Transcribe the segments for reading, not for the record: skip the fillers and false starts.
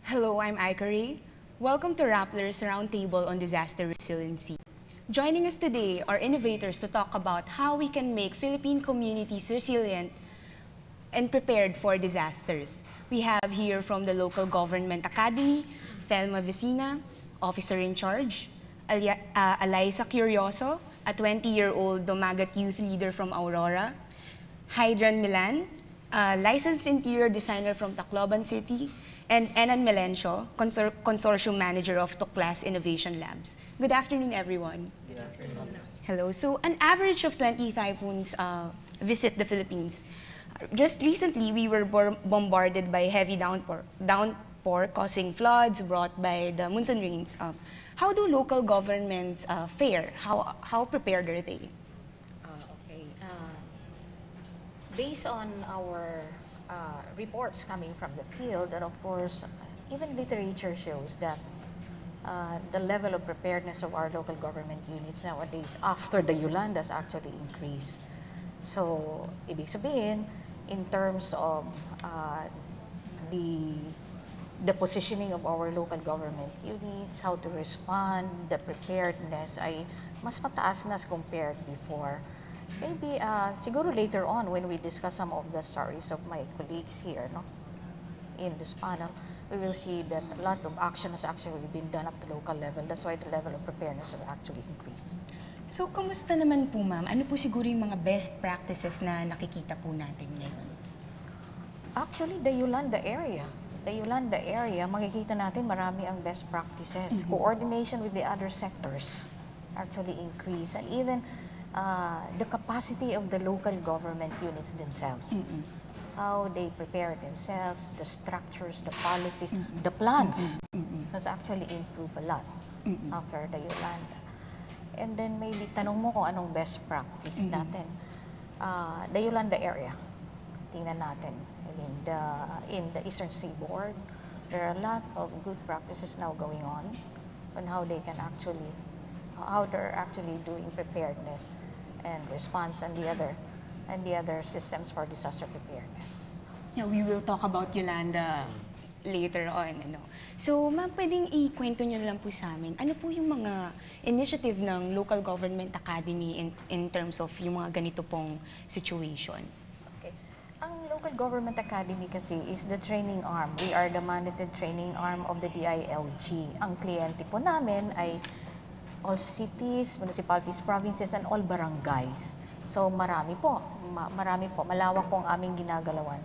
Hello, I'm Ikari. Welcome to Rappler's Roundtable on Disaster Resiliency. Joining us today are innovators to talk about how we can make Philippine communities resilient and prepared for disasters. We have here from the Local Government Academy, Thelma Vicina, Officer in Charge, Eliza Curioso, a 20-year-old Domagat youth leader from Aurora, Hydran Milan, a licensed interior designer from Tacloban City, and Enan Melencio, Consortium Manager of Tuklas Innovation Labs. Good afternoon, everyone. Good afternoon. Hello. So, an average of 20 typhoons visit the Philippines. Just recently, we were bombarded by heavy downpour causing floods brought by the monsoon rains. How do local governments fare? How prepared are they? Okay. Based on our reports coming from the field, and of course, even literature shows that the level of preparedness of our local government units nowadays after the Yolandas actually increased. So, ibig sabihin, in terms of the positioning of our local government units, how to respond, the preparedness ay mas mataas na as compared before. Maybe siguro later on when we discuss some of the stories of my colleagues here, no, in this panel, we will see that a lot of action has actually been done at the local level. That's why the level of preparedness has actually increased. So, kamusta naman po, ma'am? Ano po siguro yung mga best practices na nakikita po natin ngayon? Actually, the Yolanda area, makikita natin marami ang best practices. Coordination with the other sectors actually increase, and even the capacity of the local government units themselves. How they prepare themselves, the structures, the policies, the plans has actually improved a lot after the Yolanda. And then maybe tanong mo kung anong best practice natin. The Yolanda area, tingnan natin. I mean, in the Eastern Seaboard, there are a lot of good practices now going on how they can actually, how they're actually doing preparedness and response and the other systems for disaster preparedness. Yeah, we will talk about Yolanda later on. Ano. So, ma'am, pwedeng ikwento nyo lang po sa amin, ano po yung mga initiative ng Local Government Academy in terms of yung mga ganito pong situation? Okay. Ang Local Government Academy kasi is the training arm. We are the mandated training arm of the DILG. Ang kliyente po namin ay all cities, municipalities, provinces, and all barangays. So marami po, malawak po ang aming ginagalawan.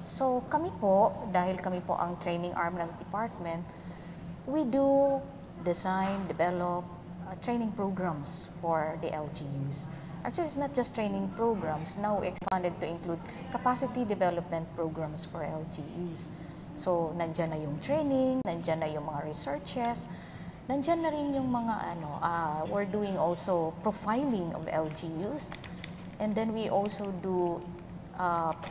So kami po, dahil kami po ang training arm ng department, we do design, develop training programs for the LGUs. Actually, it's not just training programs. Now we expanded to include capacity development programs for LGUs. So nandyan na yung training, nandyan na yung mga researches, nandyan na rin yung mga we're doing also profiling of LGUs, and then we also do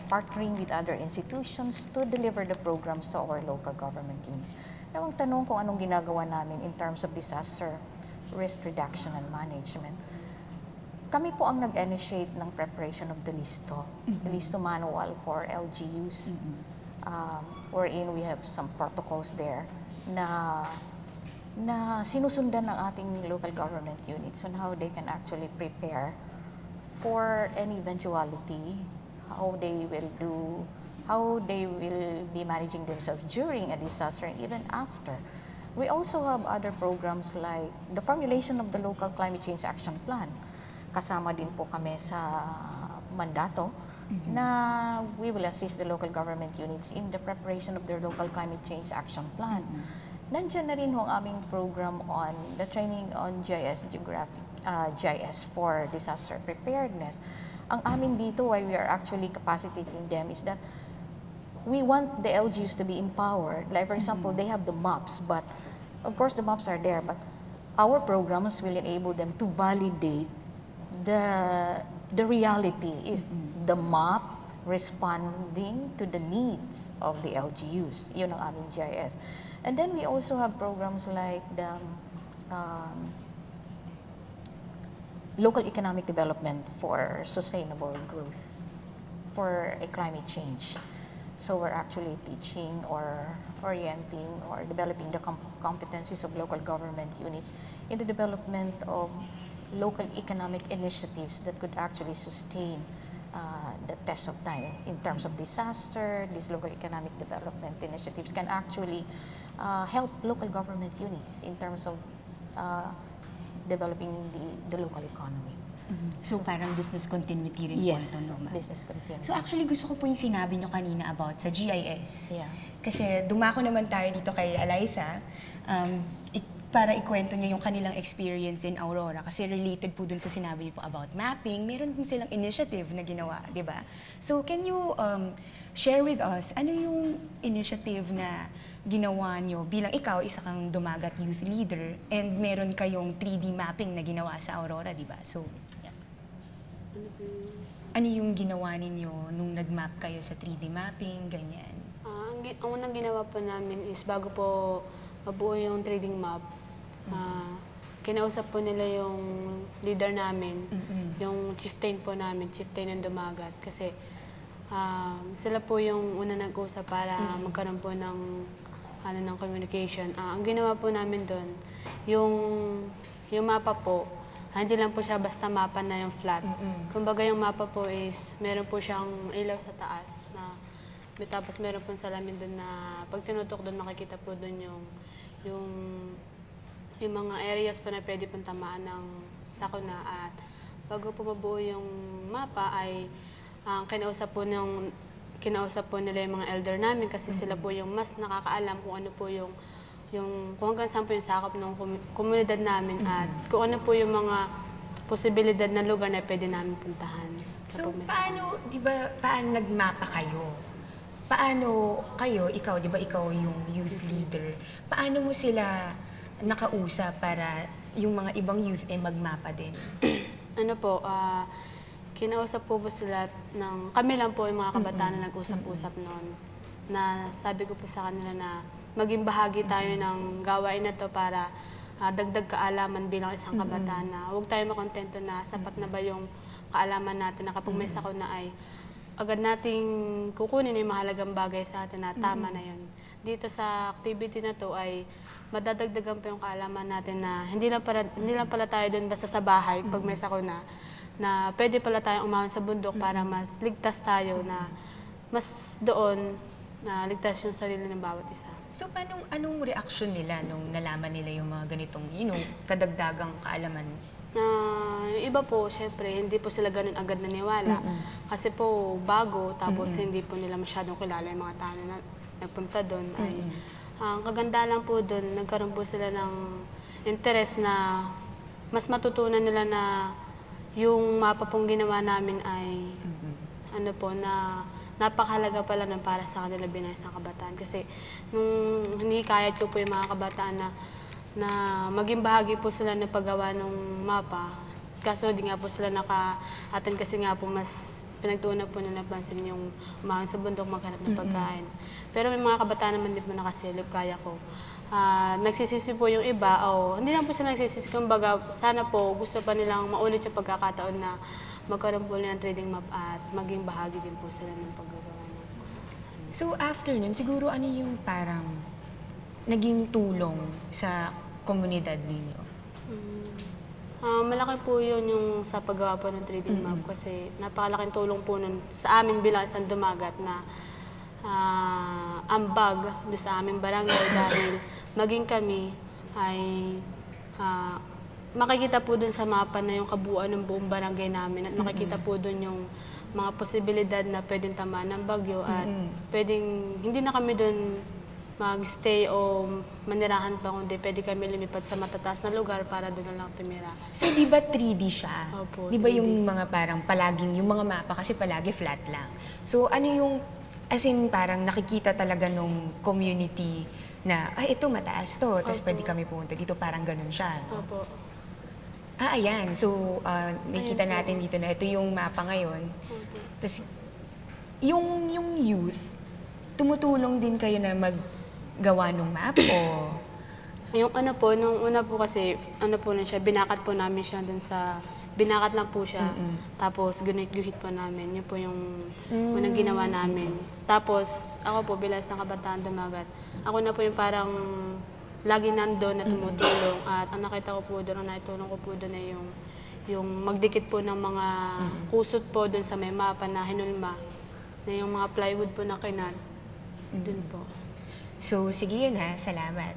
partnering with other institutions to deliver the programs to our local government units. Now, ang tanong kung anong ginagawa namin in terms of disaster risk reduction and management, kami po ang nag-initiate ng preparation of the LISTO, the LISTO manual for LGUs, wherein we have some protocols there na sinusundan ng ating local government units on how they can actually prepare for any eventuality, how they will be managing themselves during a disaster and even after. We also have other programs like the formulation of the local climate change action plan. Kasama din po kami sa mandato na we will assist the local government units in the preparation of their local climate change action plan. Nandiyan na rin ho ang aming program on the training on GIS for disaster preparedness. Ang amin dito, why we are actually capacitating them, is that we want the LGUs to be empowered. Like for example, they have the maps, but of course the maps are there, but our programs will enable them to validate the reality is the map responding to the needs of the LGUs. Yun ang aming GIS. And then we also have programs like the local economic development for sustainable growth, for a climate change. So we're actually teaching or orienting or developing the competencies of local government units in the development of local economic initiatives that could actually sustain the test of time. In terms of disaster, these local economic development initiatives can actually help local government units in terms of developing the local economy. So parang business continuity rin Yes, po ito, no, ma'am? business continuity. So actually gusto ko po yung sinabi nyo kanina about sa GIS. Yeah. Kasi dumako naman tayo dito kay Eliza para ikwento niya yung kanilang experience in Aurora. Kasi related po dun sa sinabi niyo po about mapping, meron din silang initiative na ginawa, di ba? So can you share with us, ano yung initiative na ginawa nyo bilang ikaw, isa kang dumagat youth leader, and meron kayong 3D mapping na ginawa sa Aurora, di ba? So, yeah. Ano yung ginawa ninyo nung nag-map kayo sa 3D mapping, ganyan? Ang unang ginawa po namin is bago po mabuo yung trading map, kinausap po nila yung leader namin, yung chieftain po namin, chieftain ng Dumagat. Kasi sila po yung una nag-usap para magkaroon po ng communication. Ang ginawa po namin doon, yung mapa po, hindi lang po siya basta mapa na yung flat. Kumbaga yung mapa po is, meron po siyang ilaw sa taas na tapos meron po salamin doon na pag tinutok doon makikita po doon yung mga areas po na pwede pong tamaan ng sakuna. At bago po mabuo yung mapa ay kinausap po nila yung mga elder namin kasi sila po yung mas nakakaalam kung ano po kung hanggang saan po yung sakop ng komunidad namin at kung ano po yung mga posibilidad na lugar na pwede namin puntahan. So, paano, di ba, paano nagmapa kayo? Paano kayo, ikaw, di ba ikaw yung youth leader, paano mo sila nakausap para yung mga ibang youth ay magmapa din? Ano po, kinausap po sila kami lang po yung mga kabataan na nag-usap-usap noon, na sabi ko po sa kanila na maging bahagi tayo ng gawain na to para dagdag kaalaman bilang isang kabataan na huwag tayo makontento na sapat na ba yung kaalaman natin na kapag may sakuna ay agad nating kukunin yung mahalagang bagay sa atin na tama na yun. Dito sa activity na to ay madadagdagan pa yung kaalaman natin na hindi lang pala tayo doon basta sa bahay pag may sakuna, na pwede pala tayong umahon sa bundok para mas ligtas tayo, na mas doon na ligtas yung sarili ng bawat isa. So, anong reaksyon nila nung nalaman nila yung mga ganitong, kadagdagang kaalaman? Yung iba po, syempre, hindi po sila ganun agad naniwala. Kasi po, bago, tapos hindi po nila masyadong kilala yung mga tao na nagpunta doon. Ang kaganda lang po doon, nagkaroon po sila ng interest na mas matutunan nila na yung mapa pong ginawa namin ay na napakahalaga pala ng para sa kanila bilang isang kabataan. Kasi nung hinikayat ko po yung mga kabataan na maging bahagi po sila ng paggawa ng mapa. Kaso di nga po sila naka-attend kasi nga po mas pinagtuunan po nila pansin yung umahon sa bundok maghanap ng pagkain. Pero may mga kabataan naman din po nakasilip, kaya ko. Nagsisisi po yung iba, hindi lang po sila nagsisisi, kumbaga sana po gusto pa nilang maulit yung pagkakataon na magkaroon po ng trading map at maging bahagi din po sila ng paggagawa ng. So after nun, siguro ano yung parang naging tulong sa komunidad ninyo? Malaki po yun yung sa paggawa po ng trading map kasi napakalaking tulong po nun sa amin bilang isang dumagat na ambag doon sa aming barangay dahil maging kami ay makikita po dun sa mapa na yung kabuuan ng buong barangay namin at makikita po dun yung mga posibilidad na pwedeng tamaan ng bagyo at pwedeng hindi na kami dun mag-stay o manirahan pa, kundi pwede kami lumipat sa matataas na lugar para doon na lang tumira. So, di ba 3D siya? Opo, di ba 3D. yung mga parang palaging, yung mga mapa kasi palagi flat lang. So, ano yung, as in parang nakikita talaga nung community na, ito mataas to, tapos pwede kami pumunta dito, parang ganun siya. No? Opo. Ayan. So, nakikita natin dito na ito yung mapa ngayon. Tapos, yung youth, tumutulong din kayo na maggawa ng map o? Yung nung una po kasi, po na siya, binakat po namin siya dun sa binakat lang po siya. Tapos guhit-guhit po namin. Yun po yung unang ginawa namin. Tapos ako po, bilang isang kabataan dumagat, ako na po yung parang lagi nandun na tumutulong. At ang nakita ko po doon, ang naitulong ko po doon ay yung magdikit po ng mga kusot po doon sa may mapa na hinulma. Na yung mga plywood po na kinat. Doon po. So, sige yun ha. Salamat.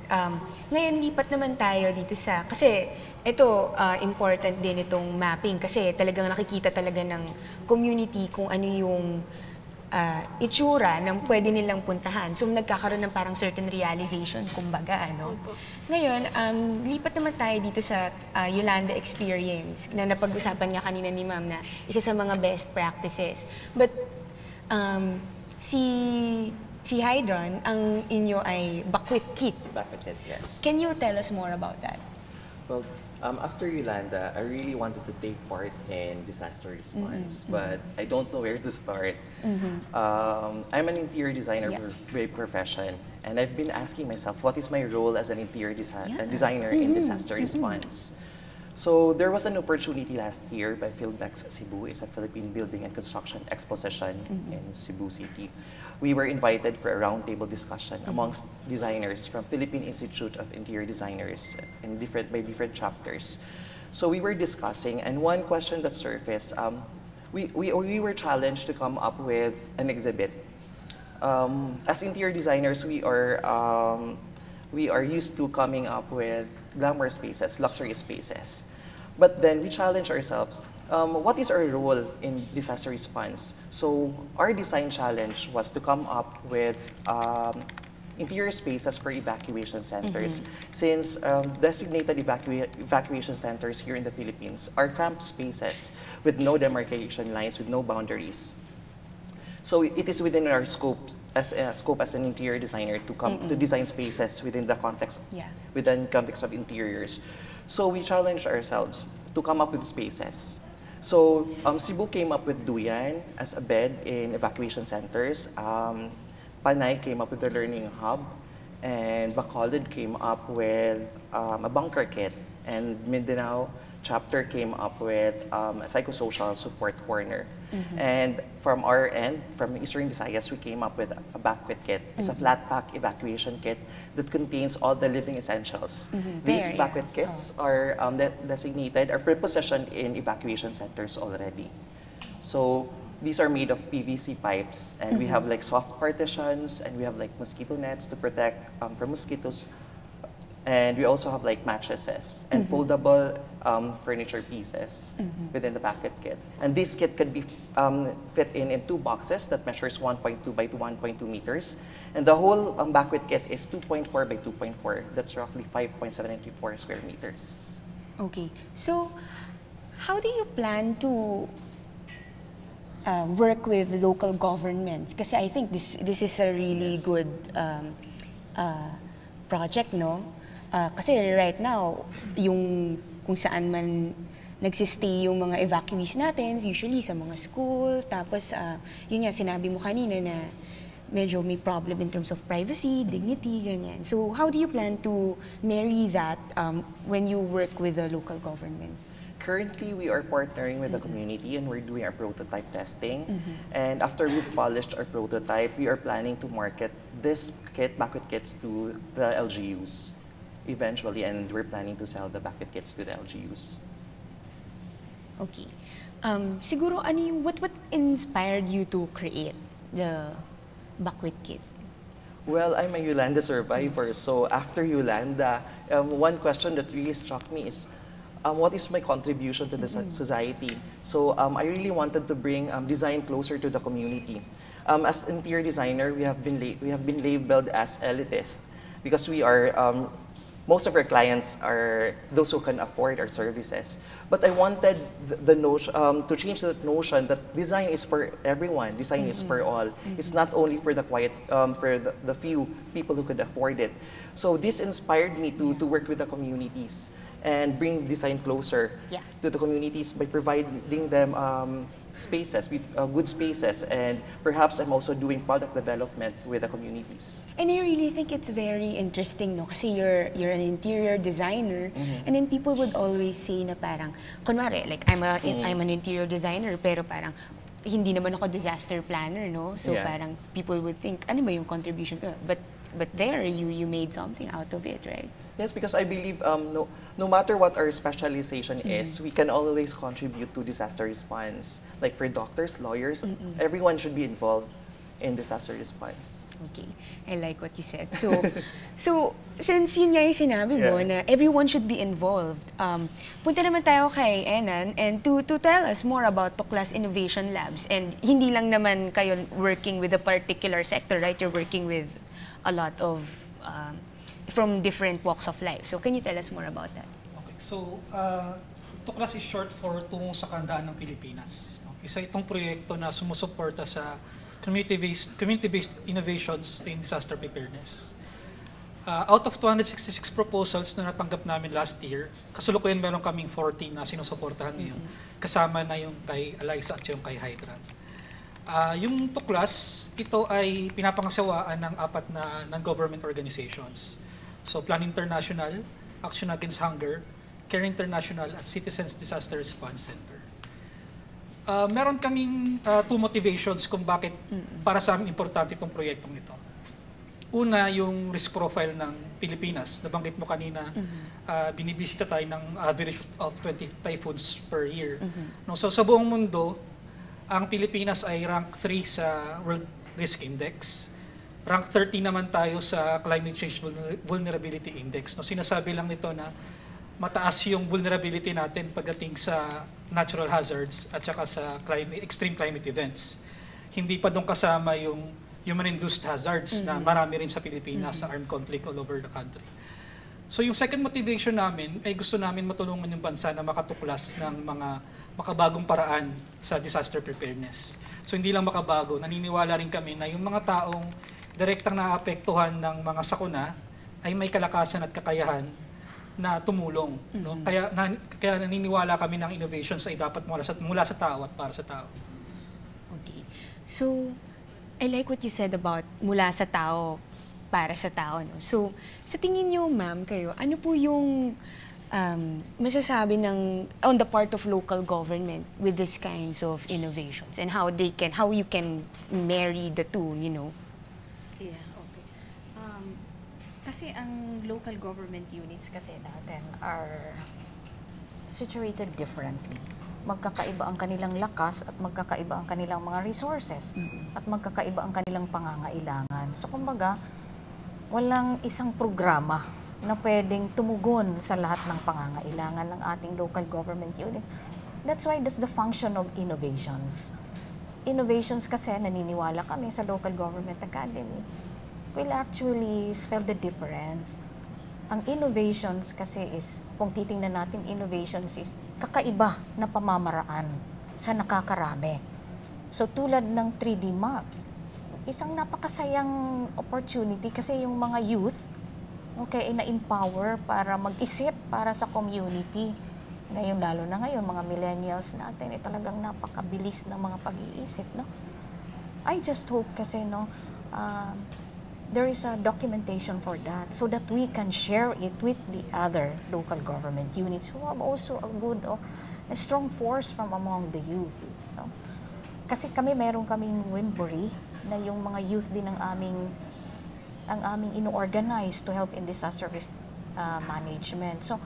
Ngayon, lipat naman tayo dito sa... Kasi ito, important din itong mapping kasi talagang nakikita talaga ng community kung ano yung itsura ng pwede nilang puntahan. So, nagkakaroon ng parang certain realization, kumbaga, ano? Ngayon, lipat naman tayo dito sa Yolanda experience na napag-usapan nga kanina ni Ma'am na isa sa mga best practices. But, si Hydron, ang inyo ay Bakwit Kit. Bakwit Kit, yes. Can you tell us more about that? Well, after Yolanda, I really wanted to take part in disaster response, but I don't know where to start. I'm an interior designer by profession, and I've been asking myself, what is my role as an interior designer in disaster response? So there was an opportunity last year by Philbex Cebu. It's a Philippine Building and Construction Exposition in Cebu City. We were invited for a roundtable discussion amongst designers from Philippine Institute of Interior Designers in by different chapters. So we were discussing, and one question that surfaced, we were challenged to come up with an exhibit. As interior designers, we are used to coming up with glamour spaces, luxury spaces. But then we challenge ourselves, what is our role in disaster response? So our design challenge was to come up with interior spaces for evacuation centers. Since designated evacuation centers here in the Philippines are cramped spaces with no demarcation lines, with no boundaries. So it is within our scope as an interior designer to come to design spaces within the context of interiors. So we challenged ourselves to come up with spaces. So Cebu came up with Duyan as a bed in evacuation centers. Panay came up with the learning hub, and Bacolod came up with a bunker kit, and Mindanao chapter came up with a psychosocial support corner. And from our end, from Eastern Visayas, we came up with a Bakwit Kit. It's a flat pack evacuation kit that contains all the living essentials. These Bakwit Kits are designated, are prepositioned in evacuation centers already. So these are made of PVC pipes, and we have like soft partitions, and we have like mosquito nets to protect from mosquitoes. And we also have like mattresses and foldable furniture pieces within the Bakwit Kit. And this kit could be fit in 2 boxes that measures 1.2 by 1.2 meters. And the whole Bakwit Kit is 2.4 by 2.4. That's roughly 5.74 square meters. Okay. So, how do you plan to work with local governments? Kasi I think this is a really good project, no? Kasi right now, yung kung saan man nagsistay yung mga evacuees natin, usually sa mga school, tapos yun nga, sinabi mo kanina na medyo may problem in terms of privacy, dignity, ganyan. So how do you plan to marry that when you work with the local government? Currently, we are partnering with the community, and we're doing our prototype testing. And after we've polished our prototype, we are planning to market this kit, Bakwit Kits, to the LGUs eventually, and we're planning to sell the Bakwit Kits to the LGUs. Okay. Siguro, what inspired you to create the Bakwit Kit? Well, I'm a Yolanda survivor, so after Yolanda, one question that really struck me is, what is my contribution to the society? So I really wanted to bring design closer to the community. As interior designer, we have been labeled as elitist because we are most of our clients are those who can afford our services. But I wanted the notion to change that notion that design is for everyone. Design is for all. It's not only for the the few people who could afford it. So this inspired me to work with the communities and bring design closer to the communities by providing them spaces, good spaces, and perhaps I'm also doing product development with the communities. And I really think it's very interesting, no? Kasi you're an interior designer, and then people would always say na parang, kunwari, like I'm an interior designer, pero parang hindi naman ako disaster planner, no? So parang people would think, ano ba yung contribution ko? But there, you made something out of it, right? Yes, because I believe no matter what our specialization is, we can always contribute to disaster response. Like for doctors, lawyers, everyone should be involved in disaster response. Okay, I like what you said. So since yun nga yung sinabi mo na everyone should be involved, punta naman tayo kay Enan and to tell us more about Tuklas Innovation Labs. And hindi lang naman kayo working with a particular sector, right? You're working with a lot of from different walks of life. So can you tell us more about that? Okay, so Tuklas is short for Tungo sa Kahandaan ng Pilipinas. Isa itong proyekto na sumusuporta sa community-based innovations in disaster preparedness. Out of 266 proposals na natanggap namin last year, kasulukuyan meron kaming 14 na sinusuportahan ngayon. Kasama na yung kay Eliza at yung kay Hydra. Yung Tuklas, ito ay pinapangasawaan ng 4 na non-government organizations. So Plan International, Action Against Hunger, Care International at Citizens Disaster Response Center. Meron kaming 2 motivations kung bakit para sa amin importante itong proyektong ito. Una, yung risk profile ng Pilipinas. Nabanggit mo kanina, binibisita tayo ng average of 20 typhoons per year. No, so sa buong mundo, ang Pilipinas ay rank 3 sa World Risk Index. Rank 30 naman tayo sa Climate Change Vulnerability Index. No, sinasabi lang nito na mataas yung vulnerability natin pagdating sa natural hazards at saka sa extreme climate events. Hindi pa doon kasama yung human-induced hazards na marami rin sa Pilipinas sa armed conflict all over the country. So yung second motivation namin ay gusto namin matulungan yung bansa na makatuklas ng mga makabagong paraan sa disaster preparedness. So hindi lang makabago, naniniwala rin kami na yung mga taong direktang naapektuhan ng mga sakuna ay may kalakasan at kakayahan na tumulong. No? Kaya naniniwala kami ng innovations ay dapat mula sa tao at para sa tao. Okay. So, I like what you said about mula sa tao, para sa tao. No? So, sa tingin niyo, ma'am, kayo, ano po yung masasabi ng on the part of local government with these kinds of innovations and how you can marry the two, you know? Yeah, okay. Kasi ang local government units kasi natin are situated differently. Magkakaiba ang kanilang lakas at magkakaiba ang kanilang mga resources at magkakaiba ang kanilang pangangailangan. So kumbaga, walang isang programa na pwedeng tumugon sa lahat ng pangangailangan ng ating local government units. That's why that's the function of innovations. Innovations kasi, naniniwala kami sa Local Government Academy, will actually spell the difference. Ang innovations kasi is, kung titingnan natin innovations is kakaiba na pamamaraan sa nakakarami. So tulad ng 3D maps, isang napakasayang opportunity kasi yung mga youth, okay, na-empower para mag-isip para sa community. Ngayon, lalo na ngayon, mga millennials natin, talagang napakabilis ng mga pag-iisip, no? I just hope kasi, no, there is a documentation for that so that we can share it with the other local government units who have also a good or a strong force from among the youth, no? Kasi meron kaming Wimbury na yung mga youth din ang aming ino-organize to help in disaster management. So,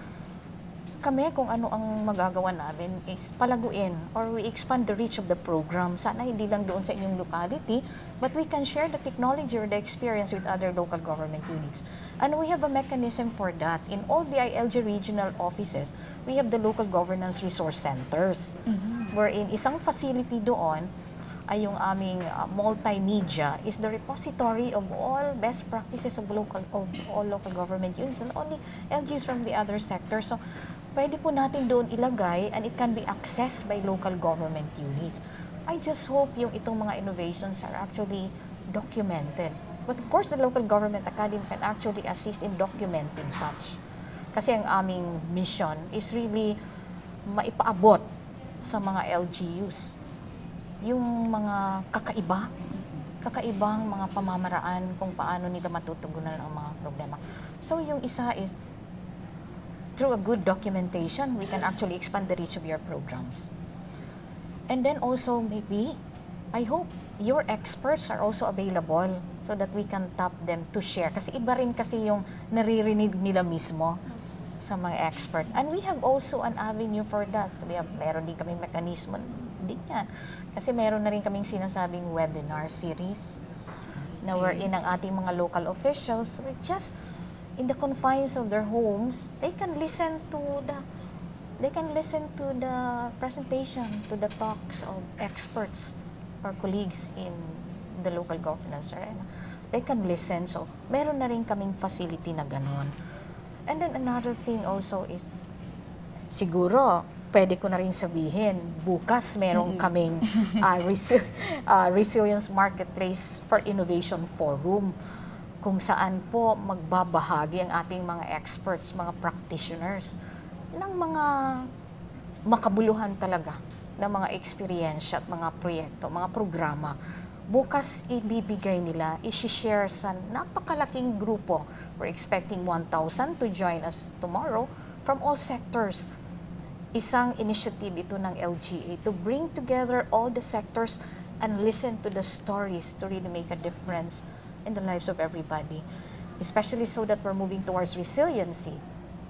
kami kung ano ang magagawa namin is palaguin or we expand the reach of the program. Sana hindi lang doon sa inyong locality, but we can share the technology or the experience with other local government units. And we have a mechanism for that. In all the ILG regional offices, we have the local governance resource centers, wherein isang facility doon ay yung aming multimedia is the repository of all best practices of all local government units and only LGs from the other sectors. So, pwede po natin doon ilagay and it can be accessed by local government units. I just hope yung itong mga innovations are actually documented. But of course, the Local Government Academy can actually assist in documenting such. Kasi ang aming mission is really maipaabot sa mga LGUs yung mga kakaibang mga pamamaraan kung paano nila matutugunan ang mga problema. So yung isa is, through a good documentation, we can actually expand the reach of your programs. And then also maybe, I hope your experts are also available so that we can tap them to share. Kasi iba rin kasi yung naririnig nila mismo sa mga expert. And we have also an avenue for that. Meron din kaming mekanismo din yan. Kasi meron na rin kaming sinasabing webinar series na wherein ang ating mga local officials will just in the confines of their homes, they can listen to the presentation, to the talks of experts or colleagues in the local governance arena. They can listen. So, meron na rin kaming facility na ganon. And then another thing also is, siguro, pwede ko na rin sabihin, bukas meron kaming Resilience Marketplace for Innovation Forum, kung saan po magbabahagi ang ating mga experts, mga practitioners, ng mga makabuluhan talaga, ng mga experience at mga proyekto, mga programa. Bukas ibibigay nila, isi-share sa napakalaking grupo. We're expecting 1,000 to join us tomorrow from all sectors. Isang initiative ito ng LGA to bring together all the sectors and listen to the stories to really make a difference in the lives of everybody, especially so that we're moving towards resiliency,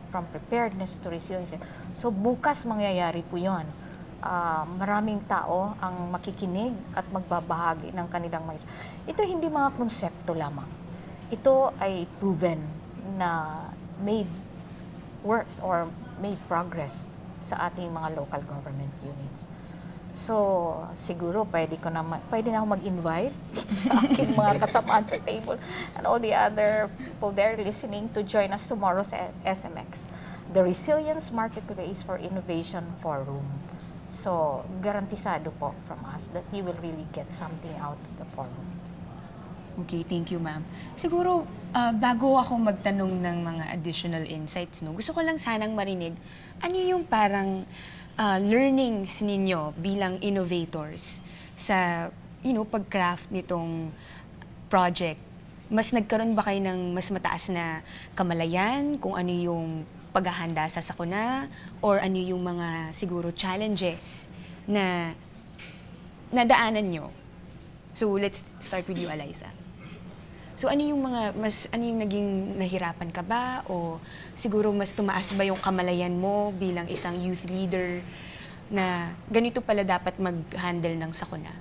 from preparedness to resiliency. So bukas mangyayari po yun. Maraming tao ang makikinig at magbabahagi ng kanilang mga. Ito hindi mga konsepto lamang. Ito ay proven na made works or made progress sa ating mga local government units. So, siguro pwede na ako mag-invite dito sa aking mga kasamaan sa table and all the other people there listening to join us tomorrow sa SMX, the Resilience Marketplace for Innovation Forum. So, garantisado po from us that you will really get something out of the forum. Okay, thank you, ma'am. Siguro, bago ako magtanong ng mga additional insights, no, gusto ko lang sanang marinig, ano yung parang learnings ninyo bilang innovators sa, pag-craft nitong project? Mas nagkaroon ba kayo ng mas mataas na kamalayan kung ano yung paghahanda sa sakuna or ano yung mga siguro challenges na nadaanan nyo? So, let's start with you, Eliza. So, ano yung naging nahirapan ka ba? O siguro mas tumaas ba yung kamalayan mo bilang isang youth leader na ganito pala dapat mag-handle ng sakuna?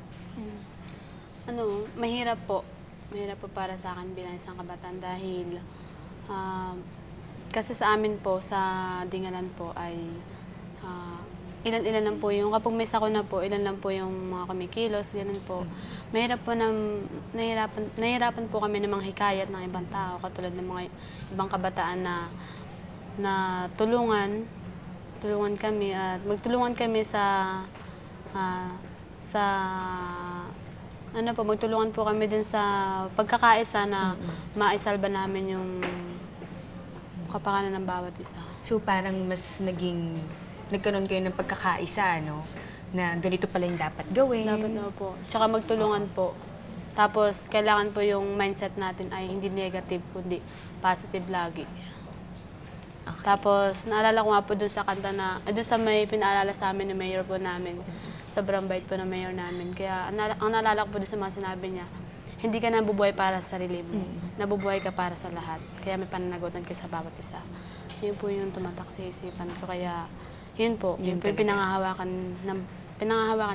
Mahirap po. Mahirap po para sa akin bilang isang kabataan dahil kasi sa amin po, sa Dingalan po ay ilan-ilan lang po yung, kapag may sakuna po, ilan lang po yung mga kumikilos, ganun po. Nahirapan po kami ng mga hikayat ng ibang tao, katulad ng mga ibang kabataan na tulungan kami at magtulungan kami magtulungan po kami din sa pagkakaisa na maisalba namin yung kapakanan ng bawat isa. So parang mas nagkaroon kayo ng pagkakaisa, no? Na ganito pala yung dapat gawin. Dapat na po. Tsaka magtulungan po. Tapos, kailangan po yung mindset natin ay hindi negative, kundi positive lagi. Okay. Tapos, naalala ko nga po doon sa kanta na, doon sa may pinaalala sa amin ng mayor po namin, sobrang bait po ng mayor namin. Kaya, ang naalala ko po doon sa mga sinabi niya, hindi ka nabubuhay para sa sarili mo, nabubuhay ka para sa lahat. Kaya may pananagutan ka sa bawat isa. Yun po yung tumatak sa isipan ko. Kaya, yun po yung pinangahawakan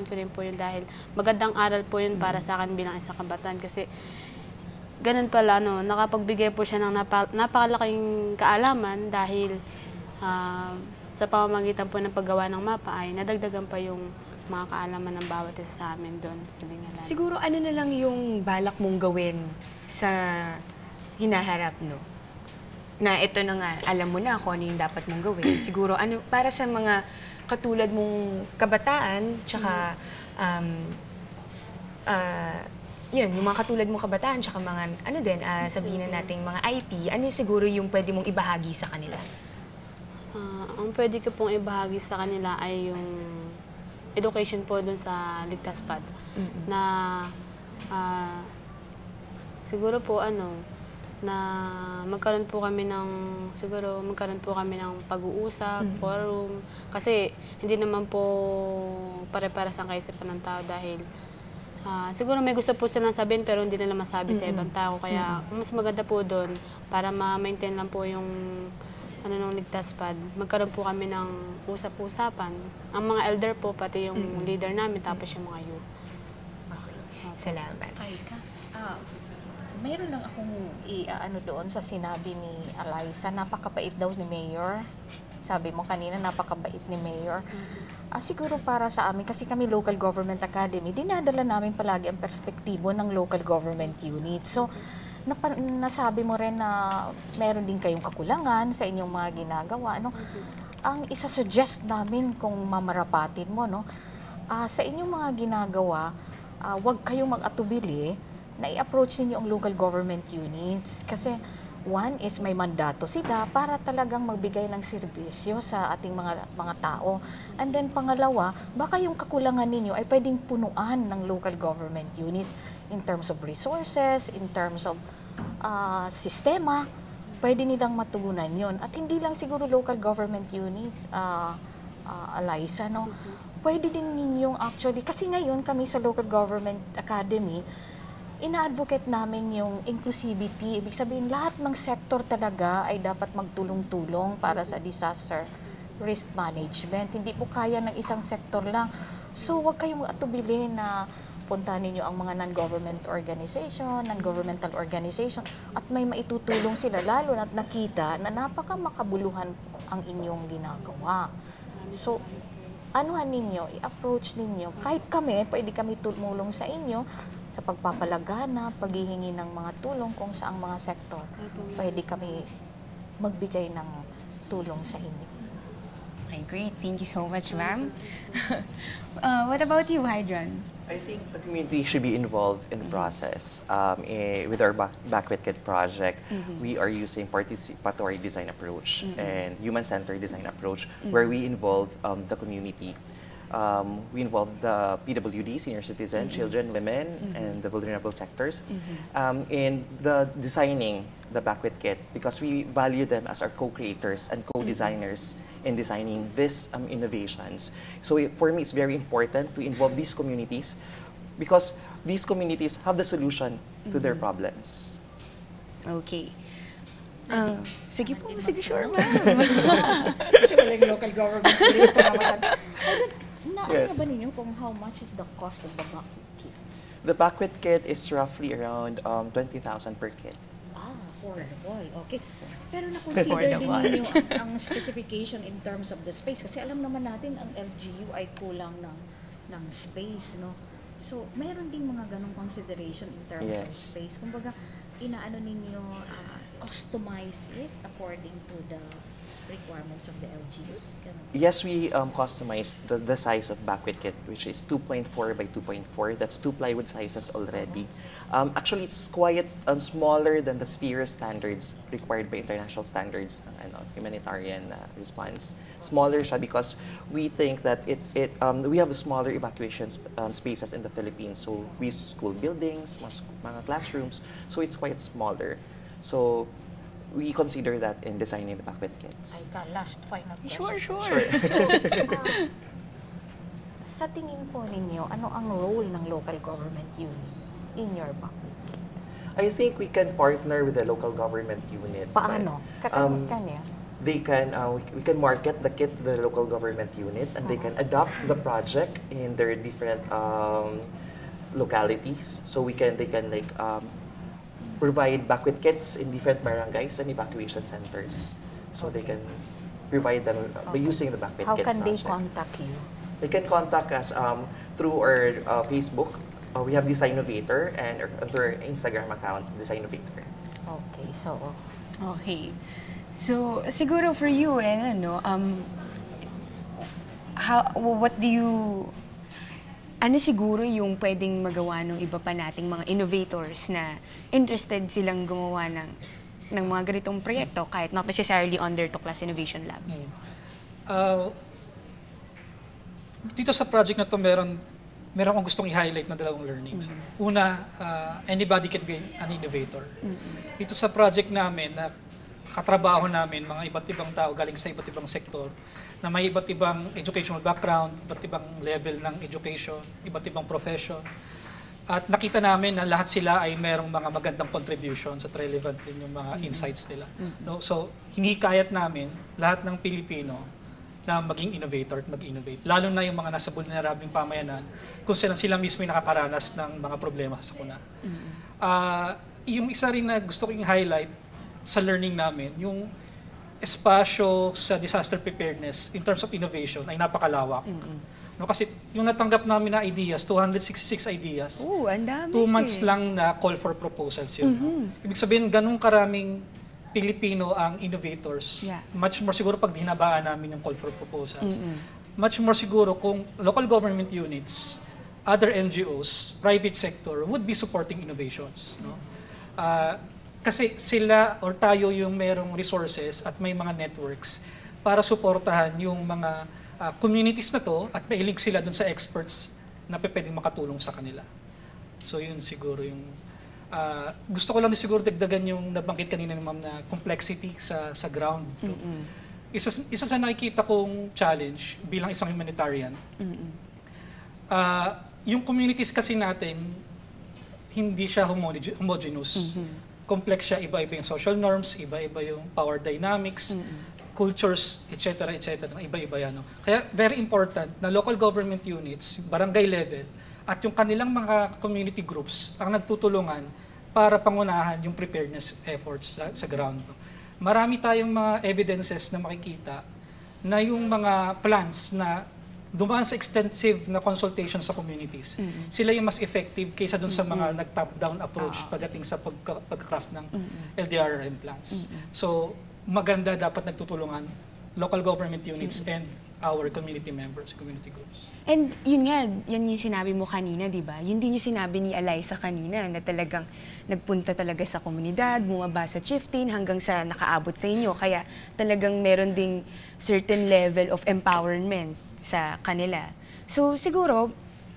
ko rin po yun dahil magandang aral po yun para sa akin bilang isang kabataan kasi ganun pala, nakapagbigay po siya ng napakalaking kaalaman dahil sa pamamagitan po ng paggawa ng mapa ay nadagdagan pa yung mga kaalaman ng bawat isa sa amin doon sa Dingalan. Siguro ano na lang yung balak mong gawin sa hinaharap, no? Na ito na nga, alam mo na kung ano yung dapat mong gawin. Siguro, para sa mga katulad mong kabataan, tsaka, yun, yung mga katulad mong kabataan, tsaka mga, sabihin na nating mga IP, ano siguro yung pwede mong ibahagi sa kanila? Ang pwede ko pong ibahagi sa kanila ay yung education po dun sa ligtas pad na siguro po na magkaroon po kami ng pag-uusap, forum, kasi hindi naman po pare-pares ang kaisipan ng tao dahil siguro may gusto po silang sabihin pero hindi nila masabi sa ibang tao, kaya mas maganda po doon para ma-maintain lang po yung ng ligtas pad, magkaroon po kami ng usap-usapan. Ang mga elder po, pati yung leader namin, tapos yung mga youth. Okay. Salamat. Mayroon lang akong doon sa sinabi ni Eliza, napakabait daw ni Mayor. Sabi mo kanina, napakabait ni Mayor. Siguro para sa amin, kasi kami Local Government Academy, dinadala namin palagi ang perspektibo ng local government unit. So, nasabi mo rin na meron din kayong kakulangan sa inyong mga ginagawa. Ang isa-suggest namin kung mamarapatin mo, sa inyong mga ginagawa, huwag kayong mag-atubili na i-approach ninyo ang local government units. Kasi one is may mandato sila para talagang magbigay ng serbisyo sa ating mga tao. And then pangalawa, baka yung kakulangan ninyo ay pwedeng punuan ng local government units in terms of resources, in terms of sistema, pwede nilang matugunan yun. At hindi lang siguro local government units, Eliza, pwede din ninyong actually, kasi ngayon kami sa Local Government Academy, ina-advocate namin yung inclusivity. Ibig sabihin, lahat ng sector talaga ay dapat magtulong-tulong para sa disaster risk management. Hindi po kaya ng isang sektor lang. So, huwag kayong atubili na puntahan ninyo ang mga non-governmental organization, at may maitutulong sila, lalo na't nakita na napaka-makabuluhan ang inyong ginagawa. So, anuhan ninyo, i-approach ninyo. Kahit kami, pwede kami tumulong sa inyo sa pagpapalagana, paghihingi ng mga tulong kung saang mga sektor. Pwede kami magbigay ng tulong sa inyo. Okay, great. Thank you so much, ma'am. What about you, Hydran? I think the community should be involved in the process. With our Back with Kid project, we are using participatory design approach and human-centered design approach, where we involve the community. We involve the PWD, senior citizen, children, women, and the vulnerable sectors in the designing the Back with Kid, because we value them as our co-creators and co-designers in designing these innovations. So for me, it's very important to involve these communities because these communities have the solution to their problems. Okay. Sige po, sige, sure, ma'am. Kasi walang local government. Yes. Ano ba ninyo kung how much is the cost of the Back with Kid? The Back with Kid is roughly around 20,000 per kid. Affordable. Okay. Pero na-consider din ninyo ang specification in terms of the space. Kasi alam naman natin ang LGU ay kulang ng space, no? So, meron din mga ganong consideration in terms of space. Kumbaga, inaano ninyo, customize it according to the requirements of the LGUs? Yes, we customized the size of Back with Kid, which is 2.4 by 2.4. That's 2 plywood sizes already. Actually, it's quite smaller than the sphere standards required by international standards ng humanitarian response. Smaller siya because we think that we have smaller evacuation spaces in the Philippines. So we use school buildings, mga classrooms, so it's quite smaller. So we consider that in designing the Back with Kids. Last final question. Sure. Sa tingin po ninyo, ano ang role ng local government unit in your Back with Kid? I think we can partner with the local government unit. Paano? They can we can market the kit to the local government unit, and they can adopt the project in their different localities. So they can provide Back with Kits in different barangays and evacuation centers. So they can provide them by using the Back with Kit project. How can they contact you? They can contact us through our Facebook. We have Design Innovator, and through our Instagram account, Design Innovator. Okay, so Okay. So, siguro for you, ano siguro yung pwedeng magawa ng iba pa nating mga innovators na interested silang gumawa ng mga ganitong proyekto, kahit not necessarily under Tuklas Innovation Labs? Dito sa project na to, meron akong gustong i-highlight na dalawang learnings. Una, anybody can be an innovator. Dito sa project namin, na katrabaho namin, mga iba't ibang tao galing sa iba't ibang sektor, na may iba't ibang educational background, iba't ibang level ng education, iba't ibang profession. At nakita namin na lahat sila ay merong mga magandang contributions at relevant din yung mga insights nila. No? So, hinihikayat namin lahat ng Pilipino na maging innovator at mag-innovate. Lalo na yung mga nasa vulnerable pamayanan kung sila mismo yung nakakaranas ng mga problema sa sakuna. Yung isa rin na gusto kong highlight sa learning namin, yung espasyo sa disaster preparedness in terms of innovation ay napakalawak. No, kasi yung natanggap namin na ideas, 266 ideas, Ang dami. 2 months lang na call for proposals yun. Ibig sabihin, ganun karaming Pilipino ang innovators. Yeah. Much more siguro pag dinabaan namin yung call for proposals. Much more siguro kung local government units, other NGOs, private sector would be supporting innovations. No? Kasi sila or tayo yung merong resources at may mga networks para suportahan yung mga communities na to at mailig sila dun sa experts na pwedeng makatulong sa kanila. So yun siguro yung gusto ko lang siguro dagdagan yung nabanggit kanina ni Ma'am na complexity sa ground. Isa sa nakikita kong challenge bilang isang humanitarian, yung communities kasi natin, hindi siya homogeneous. Complex siya, iba-iba yung social norms, iba-iba yung power dynamics, cultures, etc., etc., iba-iba yan. No? Kaya very important na local government units, barangay level, at yung kanilang mga community groups ang nagtutulungan para pangunahan yung preparedness efforts sa ground. No? Marami tayong mga evidences na makikita na yung mga plans na dumaan sa extensive na consultation sa communities, sila yung mas effective kaysa dun sa mga nag-top-down approach pagdating sa pag-craft ng LDRRM plans. So, maganda dapat nagtutulungan local government units and our community members, community groups. And yun nga, yan yung sinabi mo kanina, di ba? Yun din yung sinabi ni Eliza kanina, na talagang nagpunta talaga sa komunidad, bumaba sa chieftain hanggang sa nakaabot sa inyo. Kaya talagang meron ding certain level of empowerment sa kanila. So siguro,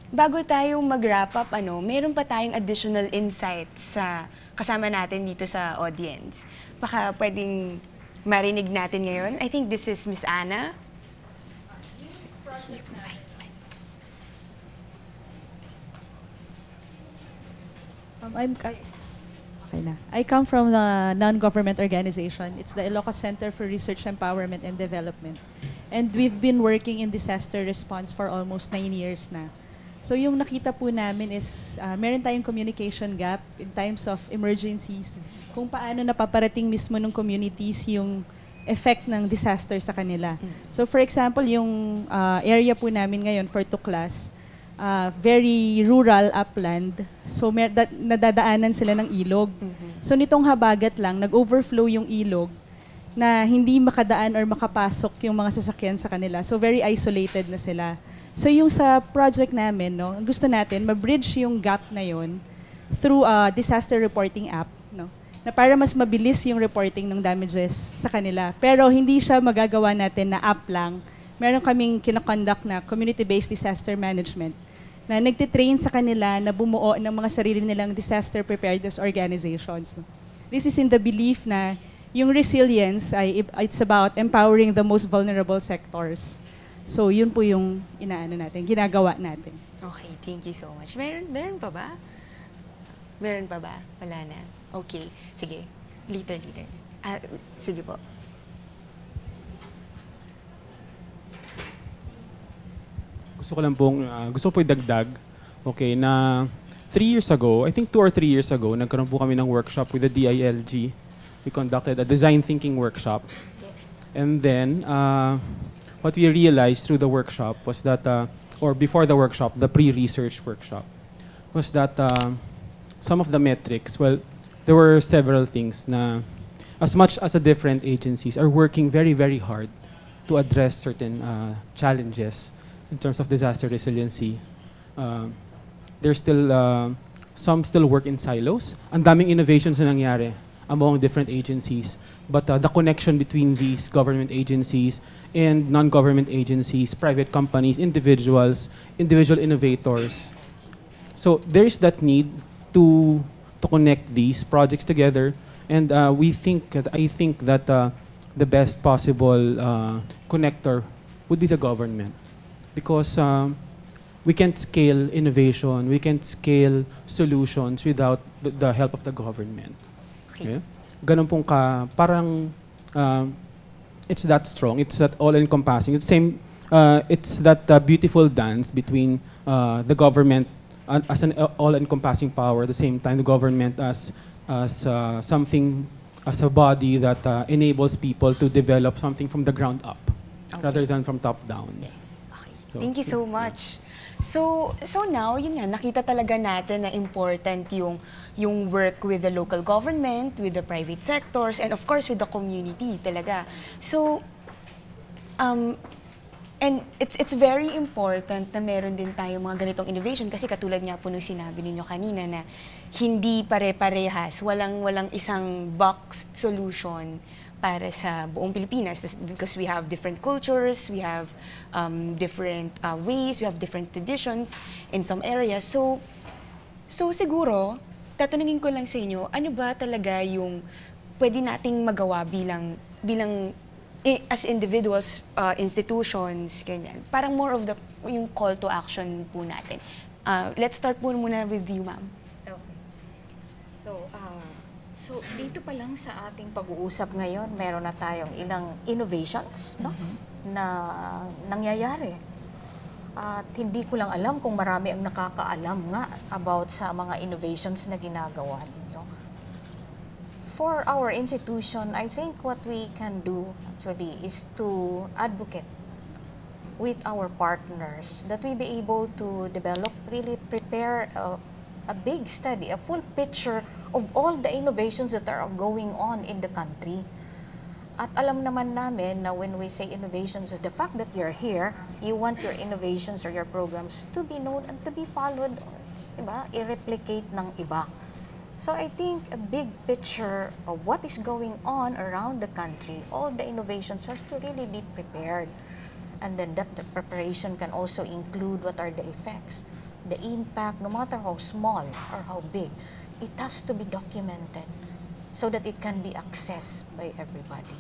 bago tayo mag-wrap up, meron pa tayong additional insights sa kasama natin dito sa audience. Baka pwedeng marinig natin ngayon. I think this is Miss Anna. I come from the non-government organization. It's the Ilocos Center for Research, Empowerment, and Development. And we've been working in disaster response for almost 9 years na. So yung nakita po namin is meron tayong communication gap in times of emergencies, kung paano napaparating mismo ng communities yung effect ng disaster sa kanila. So for example, yung area po namin ngayon for Tuklas, very rural upland. So nadadaanan sila ng ilog. So nitong habagat lang, nag-overflow yung ilog na hindi makadaan or makapasok yung mga sasakyan sa kanila. So very isolated na sila. So yung sa project namin, gusto natin ma-bridge yung gap na yon through a disaster reporting app, na para mas mabilis yung reporting ng damages sa kanila. Pero hindi siya magagawa natin na app lang. Meron kaming kinakonduct na community-based disaster management na nagtitrain sa kanila na bumuo ng mga sarili nilang disaster preparedness organizations. This is in the belief na yung resilience it's about empowering the most vulnerable sectors. So yun po yung ginagawa natin. Okay, thank you so much. Meron pa ba? Meron pa ba? Wala na. Okay, sige. Later. Sige po. Gusto ko po idagdag, okay, na 3 years ago, I think 2 or 3 years ago, nagkaroon po kami ng workshop with the DILG. We conducted a design thinking workshop. And then, what we realized through the workshop was that, or before the workshop, the pre-research workshop, was that some of the metrics, well, there were several things na as much as the different agencies are working very, very hard to address certain challenges in terms of disaster resiliency, there's still some still work in silos. Ang daming innovations na nangyari. among different agencies. But the connection between these government agencies and non-government agencies, private companies, individual innovators. So there is that need to connect these projects together, and I think that the best possible connector would be the government, because we can't scale innovation, we can't scale solutions without the help of the government. Okay. Ganun pong parang it's that strong, it's that all-encompassing. It's that beautiful dance between the government as an all-encompassing power, at the same time the government as something, as a body that enables people to develop something from the ground up, rather than from top down. Yes. Okay. So, Thank you so much. So now, yun nga, nakita talaga natin na important yung work with the local government, with the private sectors, and of course with the community talaga. So, and it's very important na meron din tayo mga ganitong innovation, kasi katulad nga po nung sinabi ninyo kanina na hindi pare-parehas, walang isang boxed solution para sa buong Pilipinas, because we have different cultures, we have different ways, we have different traditions in some areas. So siguro, tatanungin ko lang sa inyo, ano ba talaga yung pwede nating magawa bilang as individuals, institutions, ganyan. Parang more of yung call to action po natin. Let's start po muna with you, ma'am. Okay. So dito pa lang sa ating pag-uusap ngayon, meron na tayong ilang innovations, no? Na nangyayari. At hindi ko lang alam kung marami ang nakakaalam nga about sa mga innovations na ginagawa ninyo. For our institution, I think what we can do actually is to advocate with our partners that we be able to develop, really prepare a big study, a full picture of all the innovations that are going on in the country. At alam naman namin na when we say innovations, the fact that you're here, you want your innovations or your programs to be known and to be followed, diba? I-replicate ng iba. So I think a big picture of what is going on around the country, all the innovations has to really be prepared. And then that the preparation can also include what are the effects, the impact, no matter how small or how big. It has to be documented so that it can be accessed by everybody.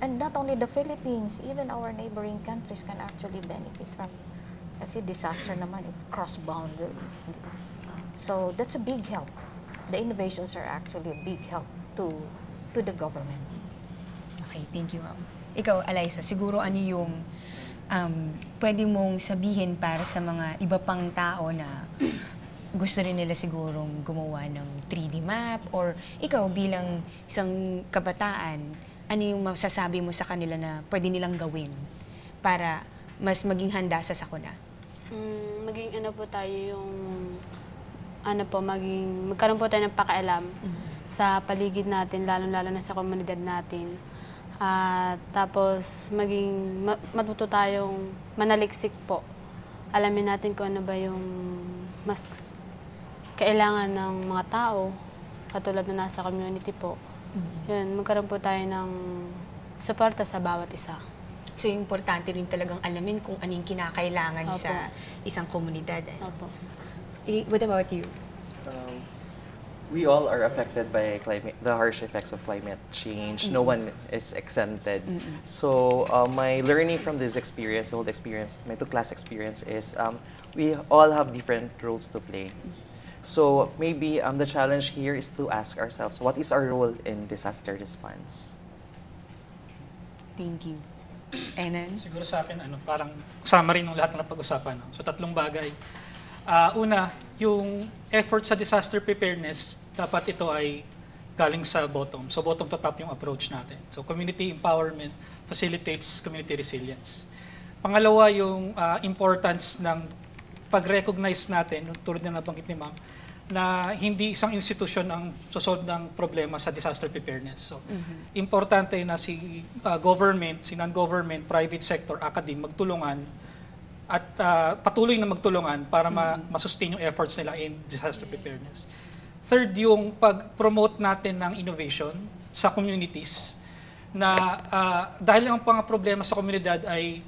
And not only the Philippines, even our neighboring countries can actually benefit from it. Kasi disaster naman, it cross boundaries. So that's a big help. The innovations are actually a big help to the government. Okay, thank you, ma'am. Ikaw, Eliza, siguro ano yung pwede mong sabihin para sa mga iba pang tao na gusto rin nila sigurong gumawa ng 3D map, or ikaw bilang isang kabataan, ano yung masasabi mo sa kanila na pwede nilang gawin para mas maging handa sa sakuna? Maging ano po tayo yung magkaroon po tayo ng pakialam sa paligid natin, lalo-lalo na sa komunidad natin. Tapos matuto tayong manaliksik po. Alamin natin kung ano ba yung mas kailangan ng mga tao, katulad na nasa community po. Yun, magkaroon po tayo ng suporta sa bawat isa. So, importante rin talagang alamin kung ano yung kinakailangan Opo. sa isang komunidad. Opo. What about you? We all are affected by the harsh effects of climate change. No one is exempted. So my learning from this experience, the whole experience, my two-class experience is we all have different roles to play. So maybe the challenge here is to ask ourselves, what is our role in disaster response? Thank you. And then? Siguro sa akin, parang summary ng lahat ng napag-usapan. No? So, tatlong bagay. Una, yung effort sa disaster preparedness, dapat ito ay galing sa bottom. So, bottom to top yung approach natin. So, community empowerment facilitates community resilience. Pangalawa, yung importance ng pag-recognize natin, tulad na nabanggit ni ma'am, na hindi isang institusyon ang sosolve ng problema sa disaster preparedness. So, importante na si government, si non-government, private sector, academe, magtulungan at patuloy na magtulungan para masustain yung efforts nila in disaster preparedness. Third, yung pag-promote natin ng innovation sa communities na dahil ang mga problema sa komunidad ay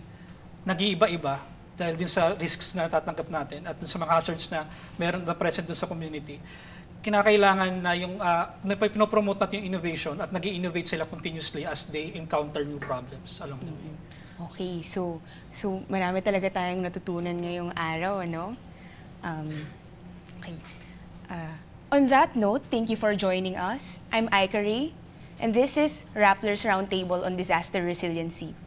nag-iiba-iba dahil din sa risks na tatanggap natin at sa mga hazards na meron na present dun sa community, kinakailangan na yung pinopromote natin yung innovation at nag-i-innovate sila continuously as they encounter new problems along the way. Okay, so marami talaga tayong natutunan ngayong araw, ano? Okay. On that note, thank you for joining us. I'm Aika Ray, and this is Rappler's Roundtable on Disaster Resiliency.